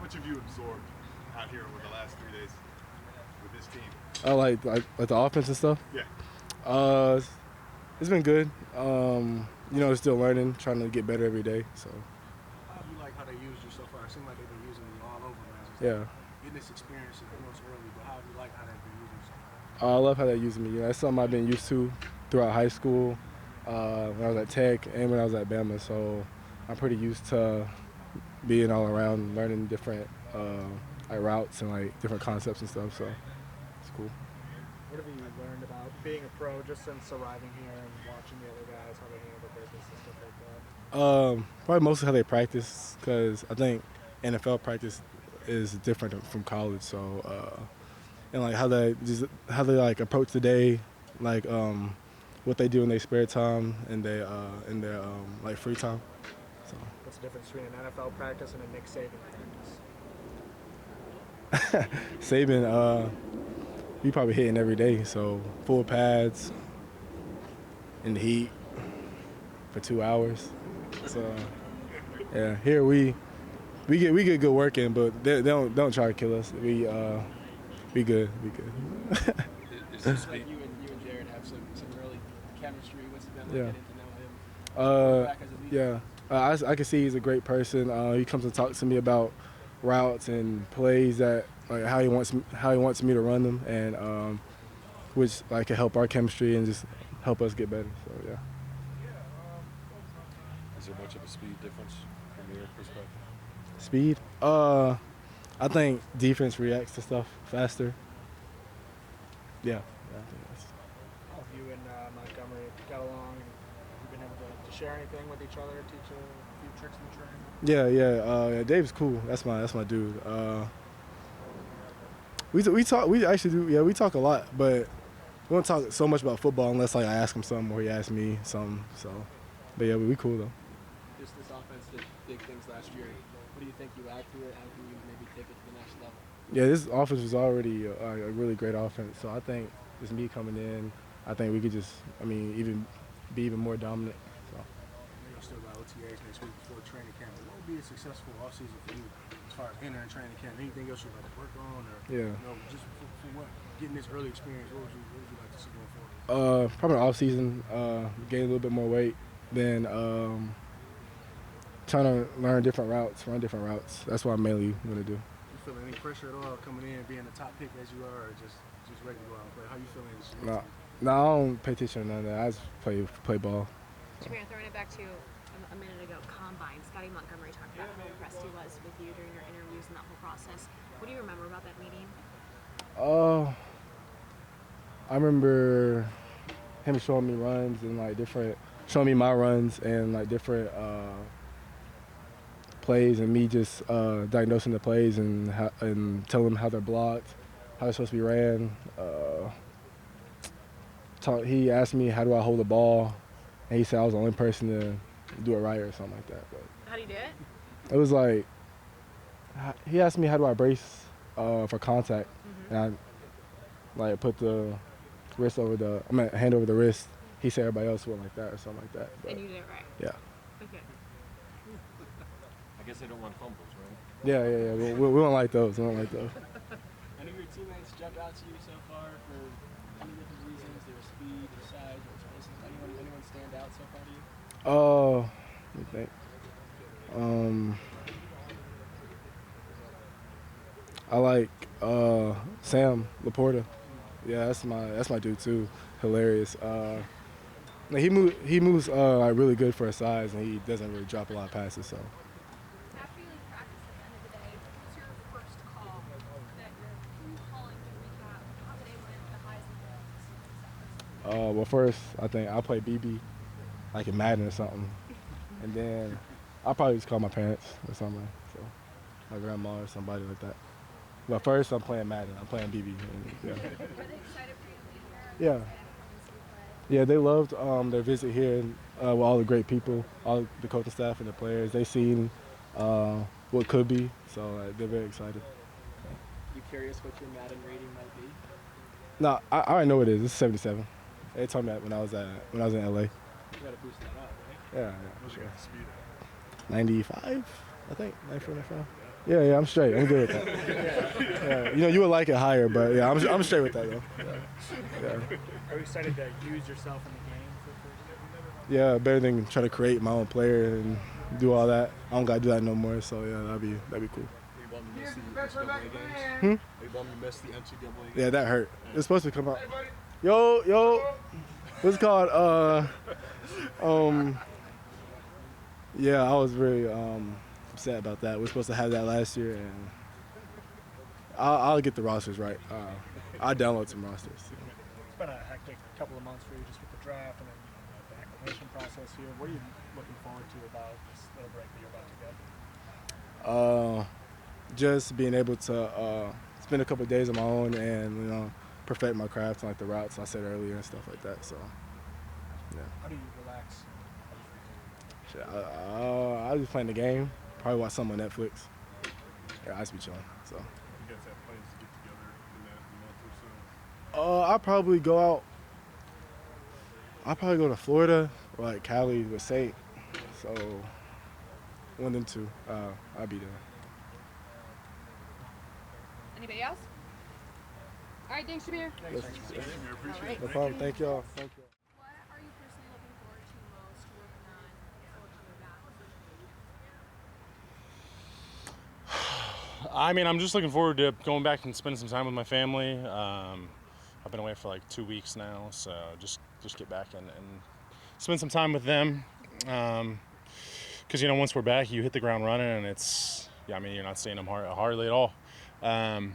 much have you absorbed out here over the last 3 days with this team? Like the offense and stuff. Yeah. It's been good. Still learning, trying to get better every day. So. How do you like how they used you so far? It seems like they've been using you all over, man. Yeah. Getting this experience, it's early, but how do you like how they've been using you so far? I love how they're using me. That's something I've been used to throughout high school, when I was at Tech, and when I was at Bama. So I'm pretty used to being all around, learning different routes and like different concepts and stuff. So it's cool. What have you learned about being a pro just since arriving here and watching the other guys, how they handle their business and stuff like that? Probably mostly how they practice, because I think NFL practice is different from college. So and like how they like approach the day, like what they do in their spare time and in their like free time. So what's the difference between an NFL practice and a Nick Saban practice? Saban, we probably hitting every day, so full pads in the heat for 2 hours. So yeah, here we get good work in, but they don't try to kill us. We good. Is this like you and Jared have some early chemistry? What's it been like getting to know him? Back as a leader? Yeah, I can see he's a great person. He comes and talks to me about routes and plays that like how he wants me to run them, and which like can help our chemistry and just help us get better. So yeah. Is there much of a speed difference from your perspective? Speed? I think defense reacts to stuff faster. Yeah, I think that's. How have you and Montgomery got along? And you been able to share anything with each other, teach a few tricks in the training? Yeah. Dave's cool. That's my dude. We talk. We actually do. Yeah, we talk a lot, but we don't talk so much about football unless like I ask him something or he asks me something. So, but yeah, we cool though. This offense did big things last year. What do you think you add to it? How can you maybe take it to the next level? Yeah, this offense was already a really great offense. So I think just me coming in, I think we could just, even be even more dominant. So. You'll still got OTAs next week before training camp. What would be a successful offseason for you as far as entering training camp? Anything else you'd like to work on, or just for what getting this early experience? What would you like to see going forward? Probably off season, gain a little bit more weight, then trying to learn different routes, run different routes. That's what I mainly want to do. You feeling any pressure at all coming in, being the top pick as you are, or just ready to go out and play? How you feeling? No, I don't pay attention to none of that. I just play ball. Jahmyr, throwing it back to a minute ago, Combine. Scotty Montgomery talked about how impressed he was with you during your interviews and that whole process. What do you remember about that meeting? I remember him showing me runs and showing me my runs and like different plays, and me just diagnosing the plays and telling them how they're blocked, how they're supposed to be ran. He asked me how do I hold the ball, and he said I was the only person to do it right or something like that. But how do you do it? it was like he asked me how do I brace for contact, and I put the hand over the wrist. He said everybody else went like that or something like that. But, and you did it right. Yeah. Okay. I guess they don't want fumbles, right? Yeah. We don't like those. Any of your teammates jump out to you so far for any different reasons? Their speed, their size, or explosiveness? Anyone stand out so far to you? Let me think. I like Sam Laporta. Yeah, that's my dude too. Hilarious. He moves really good for his size, and he doesn't really drop a lot of passes. So. After you leave practice at the end of the day, what's your first call that you're calling to recap how the day went, the highs and lows? Well, first I think I'll play BB, like in Madden or something, and then I'll probably just call my parents or something, so my grandma or somebody like that. But first I'm playing Madden. I'm playing BB. Were they excited for you to be here? Yeah. Yeah, they loved their visit here with all the great people, all the coaching staff and the players. They've seen what could be, so they're very excited. You curious what your Madden rating might be? No, I already know what it is. It's 77. They told me that when I was in LA. You gotta boost that up, right? Yeah, for sure. 95, I think. 94, 95. Yeah, I'm straight. I'm good with that. Yeah. You know, you would like it higher, but yeah, I'm straight with that though. Yeah. Are you excited to use yourself in the game for the first time? Yeah, better than try to create my own player and do all that. I don't gotta do that no more. So yeah, that'd be cool. Are you bummed you missed the NCAA games? Are you bummed you missed the NCAA games? Yeah, that hurt. It's supposed to come out. Yo, what's it called? Yeah, I was very upset about that. We were supposed to have that last year, and I'll get the rosters right. I'll download some rosters. It's been a hectic couple of months for you just with the draft and then the acclimation process here. What are you looking forward to about this little break that you're about to get? Just being able to spend a couple of days on my own and perfect my craft and like the routes I said earlier and stuff like that. So yeah. How do you relax? I was just playing the game. Probably watch something on Netflix. Yeah, I just be chilling. So. You guys have plans to get together in that month or so? I'll probably go out. I'll probably go to Florida or like Cali with Saint. So 1 and 2, I'll be there. Anybody else? All right, thanks, Jahmyr. Thanks, Jahmyr. Appreciate it. No problem. Thank y'all. Thank you. What are you personally looking forward to most working on before coming back? I mean, I'm just looking forward to going back and spending some time with my family. I've been away for like 2 weeks now, so just get back and spend some time with them. Because once we're back, you hit the ground running, and you're not seeing them hardly at all. And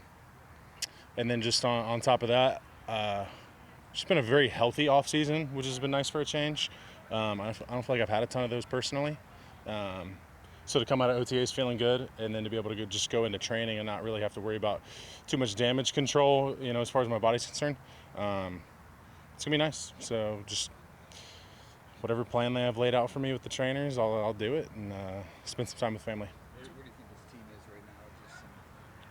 then just on top of that, it's been a very healthy off season, which has been nice for a change. I don't feel like I've had a ton of those personally. So to come out of OTAs feeling good, and then to be able to just go into training and not really have to worry about too much damage control, as far as my body's concerned, it's gonna be nice. So just whatever plan they have laid out for me with the trainers, I'll do it and spend some time with family. Where do you think this team is right now? Just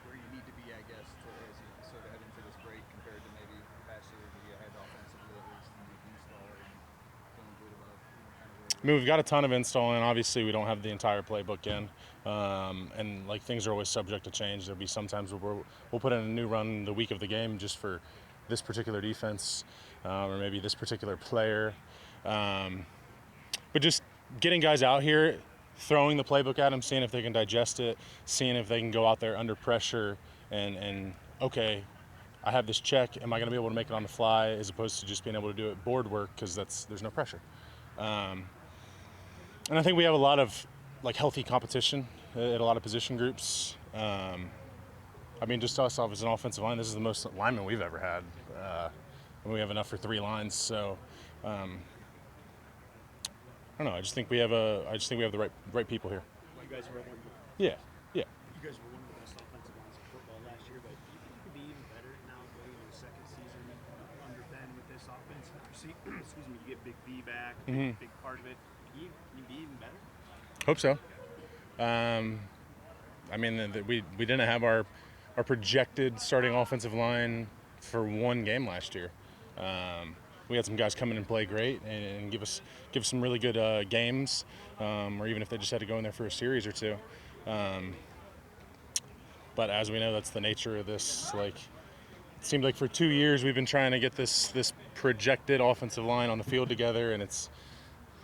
where you need to be, I guess, as you sort of head into this break compared to maybe past year where you had offensively at least and the install and feeling good about I mean, we've got a ton of install, and obviously we don't have the entire playbook in. And like things are always subject to change. There'll be some times where we'll put in a new run the week of the game just for this particular defense or maybe this particular player. But just getting guys out here, throwing the playbook at them, seeing if they can digest it, seeing if they can go out there under pressure and okay, I have this check. Am I going to be able to make it on the fly, as opposed to just being able to do it board work because there's no pressure. And I think we have a lot of like healthy competition at a lot of position groups. I mean, just us as an offensive line, this is the most linemen we've ever had. And we have enough for 3 lines. So I don't know. I just think we have the right people here. You guys were Yeah. You guys were one of the best offensive lines in football last year, but do you think you could be even better now going into the second season under Ben with this offense? Excuse me, you get Big B back, big part of it. Can you be even better? Hope so. I mean, we didn't have our projected starting offensive line for 1 game last year. We had some guys come in and play great and give us some really good games, or even if they just had to go in there for a series or 2. But as we know, that's the nature of this. Like, it seemed like for 2 years we've been trying to get this projected offensive line on the field together, and it's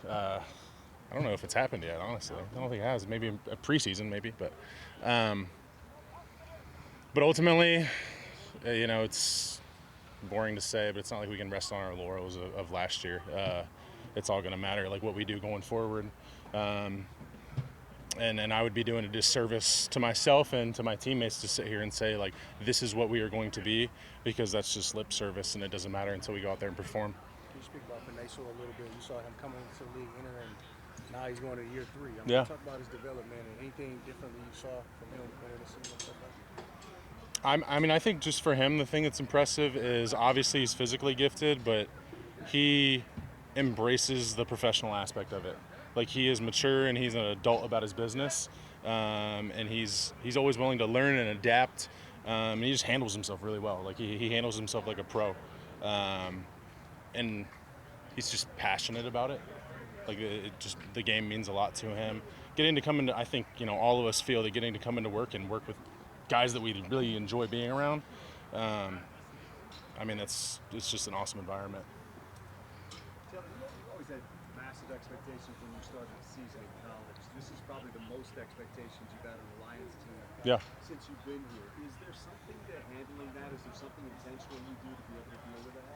I don't know if it's happened yet, honestly. I don't think it has. Maybe a preseason, maybe, but ultimately, it's boring to say, but it's not like we can rest on our laurels of last year. It's all going to matter, like what we do going forward. And I would be doing a disservice to myself and to my teammates to sit here and say, like, this is what we are going to be, because that's just lip service, and it doesn't matter until we go out there and perform. Can you speak about Beneso a little bit? You saw him coming into the league, entering. Now he's going to year 3. I mean, Yeah. Talk about his development and anything different that you saw from him entering the season and stuff like that. I mean, I think just for him, the thing that's impressive is obviously he's physically gifted, but he embraces the professional aspect of it. Like, he is mature and he's an adult about his business, and he's always willing to learn and adapt. And he just handles himself really well. Like, he handles himself like a pro, and he's just passionate about it. Like, the game means a lot to him. getting to come into, I think, all of us feel that getting to come into work and work with guys that we really enjoy being around, I mean, it's just an awesome environment. You've always had massive expectations when you started the season in college. This is probably the most expectations you've had on the Lions team since you've been here. Is there something to handling that? Is there something intentional you do to be able to deal with that?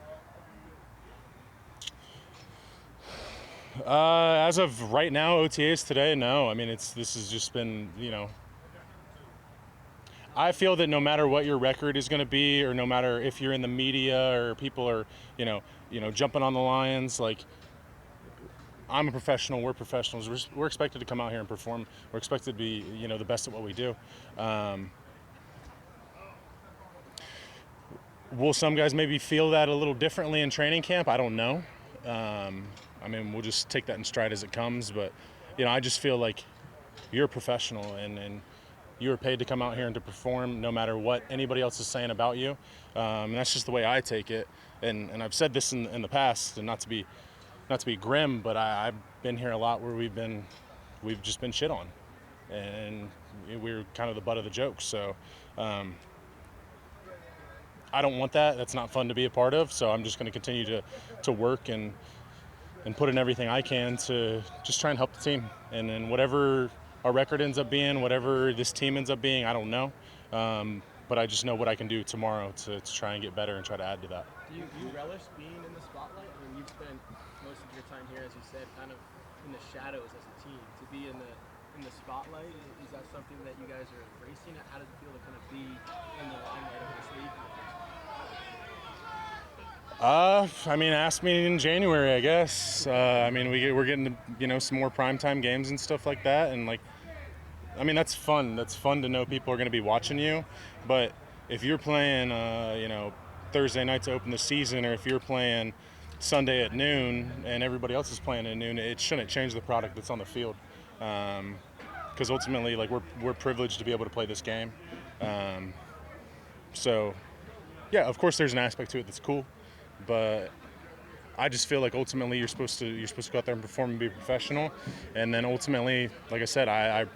As of right now, OTAs today, no. I mean, this has just been, I feel that no matter what your record is going to be, or no matter if you're in the media or people are, jumping on the Lions, like, I'm a professional. We're professionals. We're expected to come out here and perform. We're expected to be, the best at what we do. Will some guys maybe feel that a little differently in training camp? I don't know. I mean, we'll just take that in stride as it comes. But, I just feel like you're a professional and you're paid to come out here and to perform no matter what anybody else is saying about you. And that's just the way I take it. And I've said this in the past, and not to be grim, but I've been here a lot where we've just been shit on. And we're kind of the butt of the joke. So I don't want that. That's not fun to be a part of. So I'm just going to continue to work and put in everything I can to just try and help the team. And then whatever our record ends up being, whatever this team ends up being, I don't know. But I just know what I can do tomorrow to try and get better and try to add to that. Do you relish being in the spotlight? I mean, you've spent most of your time here, as you said, kind of in the shadows as a team. To be in the spotlight, is that something that you guys are embracing? How does it feel to kind of be in the limelight of this league? I mean, ask me in January, I guess. I mean, we're getting some more primetime games and stuff like that, and I mean, that's fun. That's fun to know people are going to be watching you. But if you're playing, Thursday night to open the season, or if you're playing Sunday at noon and everybody else is playing at noon, it shouldn't change the product that's on the field. Because ultimately, we're privileged to be able to play this game. So, yeah, of course, there's an aspect to it that's cool, but I just feel like ultimately you're supposed to go out there and perform and be professional, and then ultimately, like I said,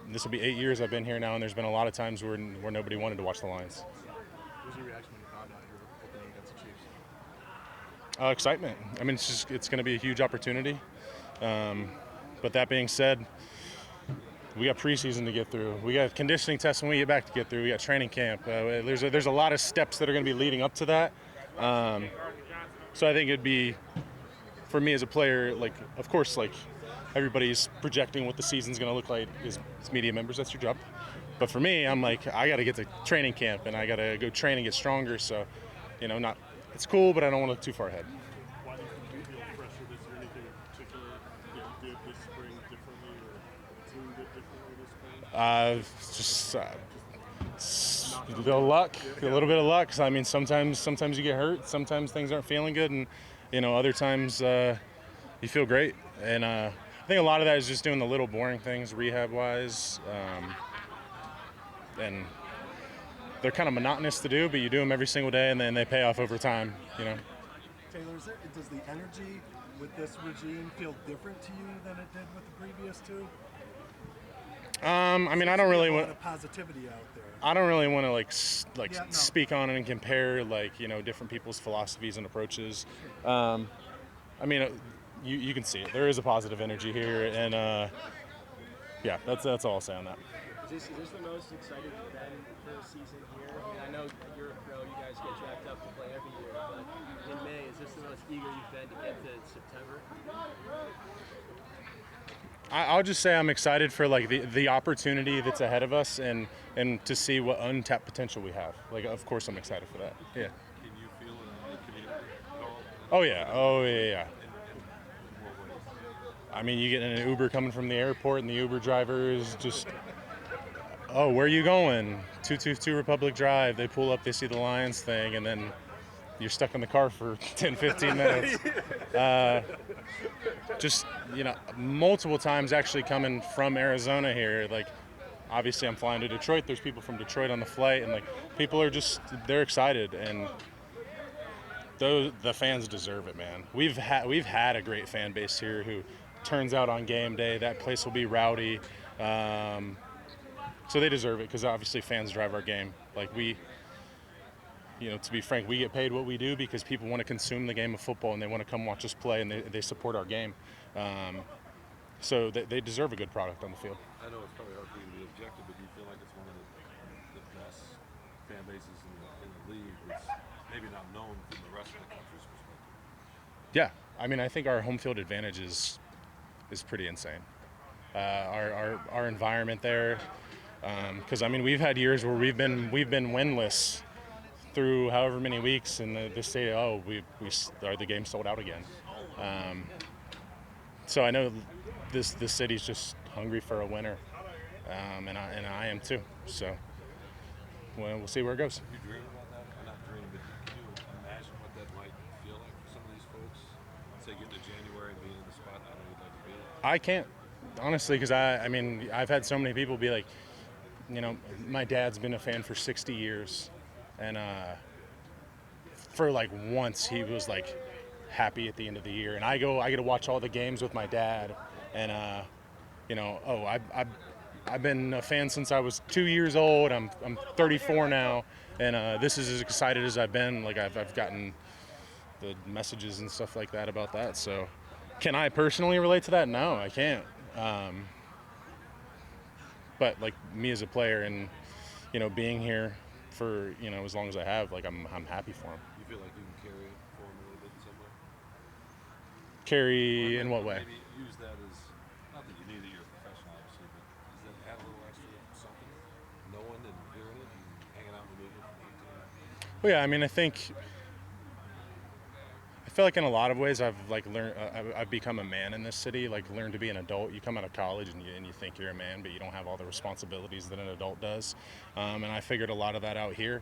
this will be 8 years I've been here now, and there's been a lot of times where nobody wanted to watch the Lions. What was your reaction when you found out you were opening against the Chiefs? Excitement. I mean, it's going to be a huge opportunity. But that being said, we got preseason to get through. We got conditioning tests when we get back to get through. We got training camp. There's a lot of steps that are going to be leading up to that. So I think it'd be, for me as a player, of course, everybody's projecting what the season's going to look like as media members. That's your job. But for me, I'm like, I got to get to training camp, and I got to go train and get stronger. So, it's cool, but I don't want to look too far ahead. Why do you feel pressure? Is there anything in particular that you did this spring differently, or the team did differently this spring? Just a little luck, a little bit of luck. I mean, sometimes you get hurt, sometimes things aren't feeling good, and other times you feel great. And I think a lot of that is just doing the little boring things rehab-wise, and they're kind of monotonous to do, but you do them every single day, and then they pay off over time. Taylor, does the energy with this regime feel different to you than it did with the previous two? I mean, I don't really want positivity out there. I don't really want to speak on it and compare different people's philosophies and approaches. I mean, you can see it. There is a positive energy here, and yeah, that's all I'll say on that. Is this the most excited you've been for the season here? I mean, I know you're a pro, you guys get jacked up to play every year, but in May, is this the most eager you've been to get to September? I'll just say I'm excited for the opportunity that's ahead of us, and to see what untapped potential we have. Of course I'm excited for that. Yeah. Can you feel it in the community at all? Oh yeah. I mean, you get in an Uber coming from the airport, and the Uber driver is just, oh, where are you going? 222 Republic Drive. They pull up, they see the Lions thing, and then you're stuck in the car for 10, 15 minutes. Just, multiple times actually coming from Arizona here. Obviously I'm flying to Detroit. There's people from Detroit on the flight, and people are they're excited, and the fans deserve it, man. We've had a great fan base here who turns out on game day. That place will be rowdy. So they deserve it because obviously fans drive our game. Like to be frank, we get paid what we do because people want to consume the game of football and they want to come watch us play and they support our game. So they deserve a good product on the field. I know it's probably hard for you to be objective, but do you feel like it's one of the best fan bases in the league that's maybe not known from the rest of the country's perspective? Yeah, I mean, I think our home field advantage is pretty insane. Our environment there, because I mean, we've had years where we've been winless through however many weeks, and they say, oh, the game sold out again. So I know this city's just hungry for a winner, and I am too. So we'll see where it goes. You dream about that? I'm not dreaming, but can you imagine what that might feel like for some of these folks? Say getting to January and being in the spot that you'd like to be in? I can't, honestly, because I mean, I've had so many people be like, my dad's been a fan for 60 years, and for like once he was like happy at the end of the year, and I get to watch all the games with my dad, and I've been a fan since I was 2 years old. I'm 34 now, and this is as excited as I've been. Like I've gotten the messages and stuff like that about that. So, can I personally relate to that? No, I can't. But like me as a player, and being here for as long as I have, like I'm happy for him. You feel like you can carry it for him a little bit in some way? Carry in what way? Maybe use that as, not that you need it, you're a professional obviously, but does that add a little extra something? Knowing and hearing it and hanging out in the movement from 18? Well, yeah, I mean, I feel like in a lot of ways I've like learned, I've become a man in this city, like learned to be an adult. You come out of college and you think you're a man, but you don't have all the responsibilities that an adult does. And I figured a lot of that out here.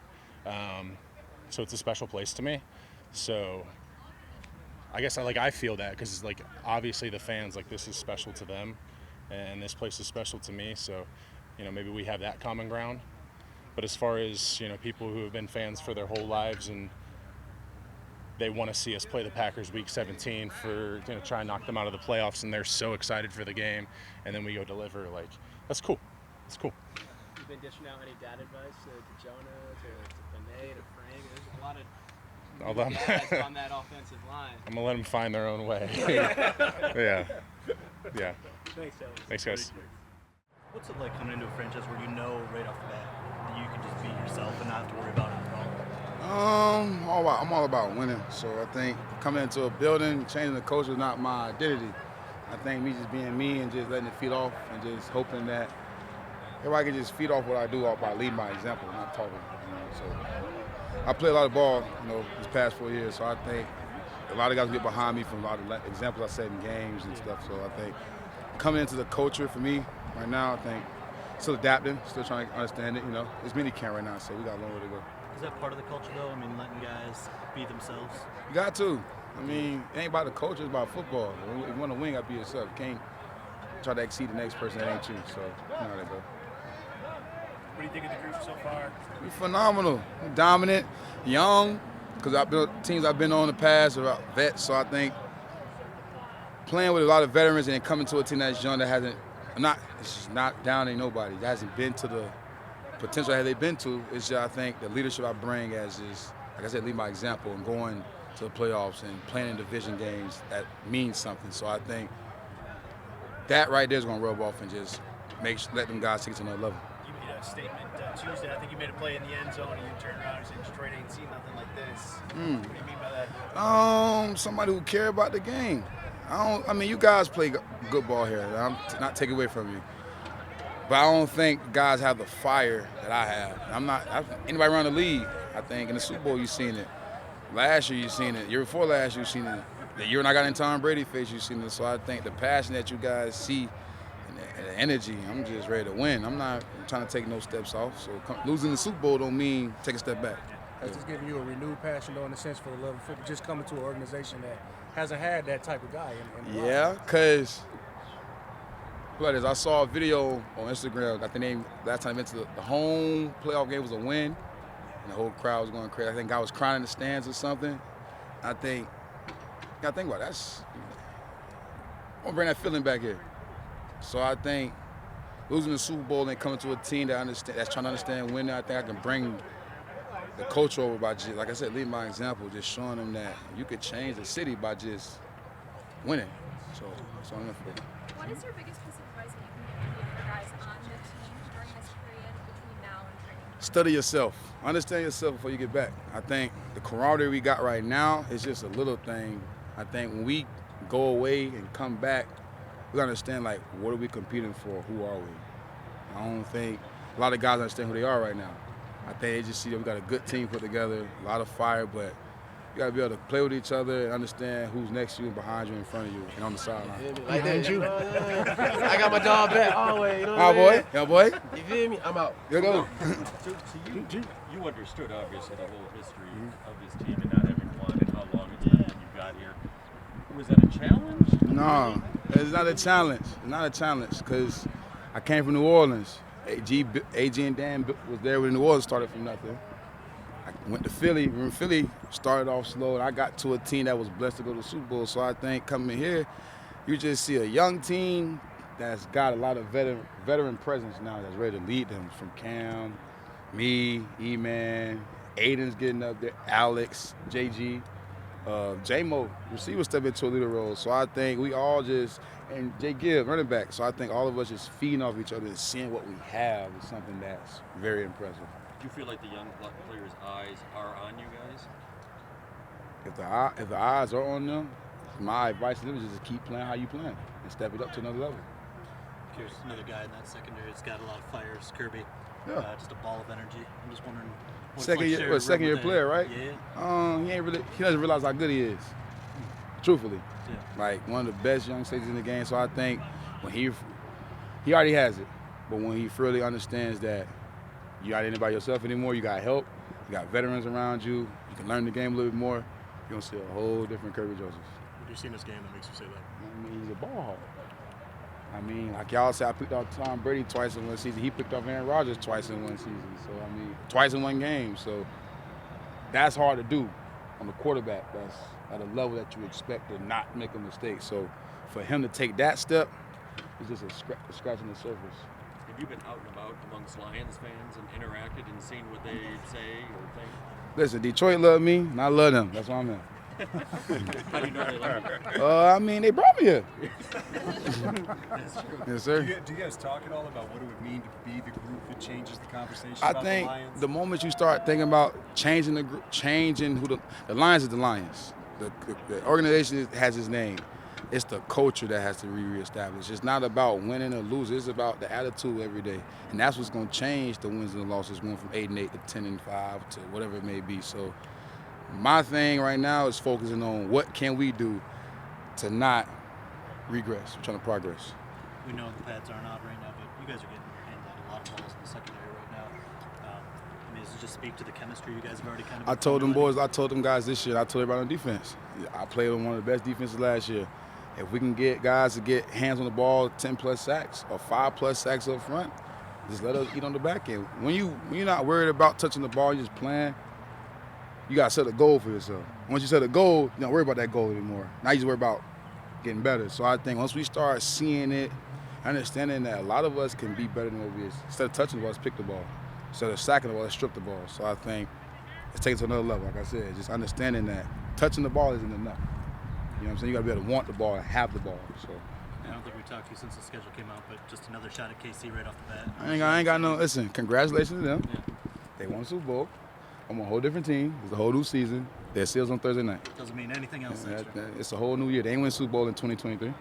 So it's a special place to me. So I guess I feel that because like obviously the fans, like this is special to them and this place is special to me. So, maybe we have that common ground. But as far as, people who have been fans for their whole lives and they want to see us play the Packers week 17 for, try and knock them out of the playoffs, and they're so excited for the game, and then we go deliver, like, that's cool. It's cool. You've been dishing out any dad advice to Jonah, to Benet, to Frank. There's a lot of dads on that offensive line. I'm going to let them find their own way. Yeah. Thanks, Taylor. Thanks, guys. What's it like coming into a franchise where you know right off the bat that you can just be yourself and not have to worry about it at all? I'm all about winning. So I think coming into a building, changing the culture is not my identity. I think me just being me and just letting it feed off and just hoping that everybody can just feed off what I do by leading by example, not talking. So I play a lot of ball, these past 4 years. So I think a lot of guys get behind me from a lot of examples I set in games and stuff. So I think coming into the culture for me right now, I think still adapting, still trying to understand it. It's mini camp right now, so we got a long way to go. Is that part of the culture, though? I mean, letting guys be themselves? You got to. I mean, it ain't about the culture, it's about football. If you want to win, you got to be yourself. You can't try to exceed the next person that ain't you. So, you know how that go. What do you think of the group so far? We're phenomenal. We're dominant, young, because teams I've been on in the past are vets. So I think playing with a lot of veterans and then coming to a team that's young that it's just not downing nobody. That hasn't been to the potential that they've been to. It's just, I think, the leadership I bring as just, like I said, lead by example and going to the playoffs and playing in division games, that means something. So I think that right there is going to rub off and just let them guys take it to another level. You made a statement Tuesday. I think you made a play in the end zone and you turned around and said Detroit ain't seen nothing like this. What do you mean by that? Somebody who care about the game. I mean, you guys play good ball here. I'm not taking away from you. But I don't think guys have the fire that I have. Anybody around the league, I think in the Super Bowl you've seen it. Last year you've seen it. Year before last you've seen it. The year when I got in Tom Brady face, you've seen it. So I think the passion that you guys see and the energy, I'm just ready to win. I'm not trying to take no steps off. So losing the Super Bowl don't mean take a step back. That's just giving you a renewed passion, though, in a sense, for the love of football. Just coming to an organization that hasn't had that type of guy. Yeah, because I saw a video on Instagram. I think last time I went to the home playoff game was a win, and the whole crowd was going crazy. I think I was crying in the stands or something. I think, you gotta think about it. to bring that feeling back here. So I think losing the Super Bowl and coming to a team that's trying to understand winning, I think I can bring the culture over by just, like I said, leading by example, just showing them that you could change the city by just winning. So that's what I'm looking for. What is your biggest piece of advice that you can give the other guys on the team during this period between now and training? Study yourself. Understand yourself before you get back. I think the camaraderie we got right now is just a little thing. I think when we go away and come back, we understand, like, what are we competing for? Who are we? I don't think a lot of guys understand who they are right now. I think they just see that we got a good team put together, a lot of fire, but you got to be able to play with each other and understand who's next to you and behind you, in front of you, and on the sideline. Like that, you. I got my dog back always. You know My boy, your boy. You feel me? I'm out. Here go. So you understood, obviously, the whole history of this team and not having won and how long it's been when you got here. Was that a challenge? No, it's not a challenge. It's not a challenge because I came from New Orleans. AG and Dan was there when New Orleans started from nothing. I went to Philly. When Philly started off slow, and I got to a team that was blessed to go to the Super Bowl. So I think coming here, you just see a young team that's got a lot of veteran presence now that's ready to lead them, from Cam, me, E-Man, Aiden's getting up there, Alex, JG. J-Mo, receiver, step into a leader role. So I think we all just, and Jay Gibbs, running back. So I think all of us just feeding off each other and seeing what we have is something that's very impressive. Do you feel like the young players' eyes are on you guys? If the eyes are on them, my advice to them is just to keep playing how you playing and step it up to another level. Here's another guy in that secondary that's got a lot of fire. It's Kirby. Yeah. Just a ball of energy. I'm just wondering. Second year player, right? Yeah. He doesn't realize how good he is. Truthfully. Yeah. Like one of the best young safeties in the game. So I think when he already has it, but when he really understands that you got anybody yourself anymore, you got help, you got veterans around you, you can learn the game a little bit more, you're gonna see a whole different Kirby Joseph. What do you see in this game that makes you say that? I mean, he's a ball hawk. I mean, like y'all say, I picked off Tom Brady twice in one season. He picked off Aaron Rodgers twice in one season. So, I mean, twice in one game. So that's hard to do on the quarterback. That's at a level that you expect to not make a mistake. So for him to take that step is just a scratch on the surface. Have you been out and about amongst Lions fans and interacted and seen what they say or think? Listen, Detroit love me, and I love them. That's why I'm in. How do you know they love you? I mean, they brought me here. That's true. Yes, sir. Do you guys talk at all about what it would mean to be the group that changes the conversation I about think the Lions? the moment you start thinking about changing the group, changing who the Lions is the Lions. The organization has its name. It's the culture that has to be reestablished. It's not about winning or losing. It's about the attitude every day, and that's what's going to change the wins and the losses, going from 8-8 to 10-5 to whatever it may be. So, my thing right now is focusing on what can we do to not regress. We're trying to progress. We know the pads aren't out right now, but you guys are getting handed out a lot of balls in the secondary right now. I mean, does it just speak to the chemistry you guys have already kind of? I told them guys this year, I told everybody on defense. I played on one of the best defenses last year. If we can get guys to get hands on the ball, 10+ sacks or 5+ sacks up front, just let us eat on the back end. When you're not worried about touching the ball, you're just playing, you got to set a goal for yourself. Once you set a goal, you don't worry about that goal anymore. Now you just worry about getting better. So I think once we start seeing it, understanding that a lot of us can be better than what we is. Instead of touching the ball, let's pick the ball. Instead of sacking the ball, let's strip the ball. So I think let's take it to another level. Like I said, just understanding that touching the ball isn't enough. You know what I'm saying? You got to be able to want the ball and have the ball. So I don't think we talked to you since the schedule came out, but just another shot at KC right off the bat. I ain't got no. Listen, congratulations to them. Yeah. They won the Super Bowl. I'm on a whole different team. It's a whole new season. Their seals on Thursday night. Doesn't mean anything else. It's a whole new year. They ain't win Super Bowl in 2023.